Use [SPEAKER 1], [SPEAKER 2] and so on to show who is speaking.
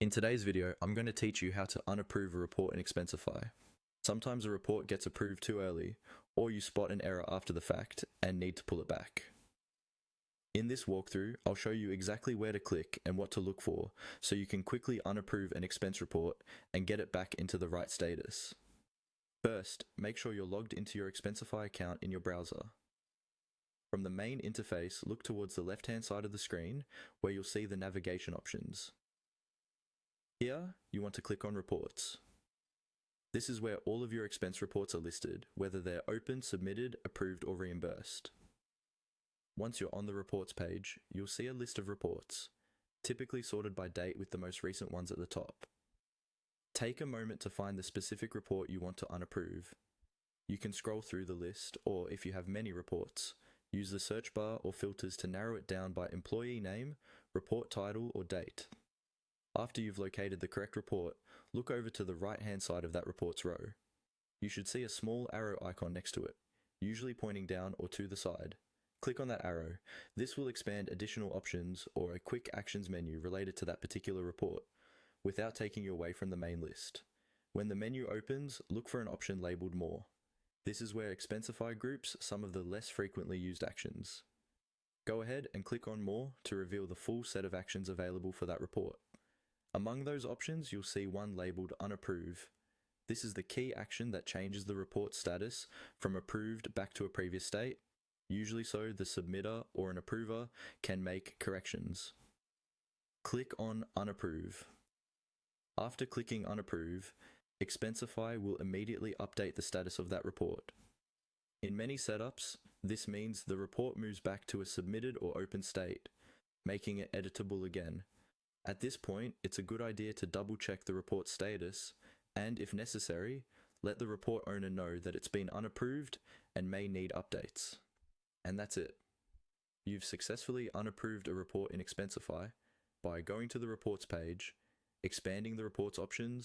[SPEAKER 1] In today's video, I'm going to teach you how to unapprove a report in Expensify. Sometimes a report gets approved too early, or you spot an error after the fact and need to pull it back. In this walkthrough, I'll show you exactly where to click and what to look for so you can quickly unapprove an expense report and get it back into the right status. First, make sure you're logged into your Expensify account in your browser. From the main interface, look towards the left-hand side of the screen where you'll see the navigation options. Here, you want to click on Reports. This is where all of your expense reports are listed, whether they're open, submitted, approved, or reimbursed. Once you're on the Reports page, you'll see a list of reports, typically sorted by date with the most recent ones at the top. Take a moment to find the specific report you want to unapprove. You can scroll through the list, or if you have many reports, use the search bar or filters to narrow it down by employee name, report title, or date. After you've located the correct report, look over to the right-hand side of that report's row. You should see a small arrow icon next to it, usually pointing down or to the side. Click on that arrow. This will expand additional options or a quick actions menu related to that particular report, without taking you away from the main list. When the menu opens, look for an option labeled More. This is where Expensify groups some of the less frequently used actions. Go ahead and click on More to reveal the full set of actions available for that report. Among those options, you'll see one labeled Unapprove. This is the key action that changes the report status from approved back to a previous state, usually so the submitter or an approver can make corrections. Click on Unapprove. After clicking Unapprove, Expensify will immediately update the status of that report. In many setups, this means the report moves back to a submitted or open state, making it editable again. At this point, it's a good idea to double-check the report status and, if necessary, let the report owner know that it's been unapproved and may need updates. And that's it. You've successfully unapproved a report in Expensify by going to the Reports page, expanding the report's options,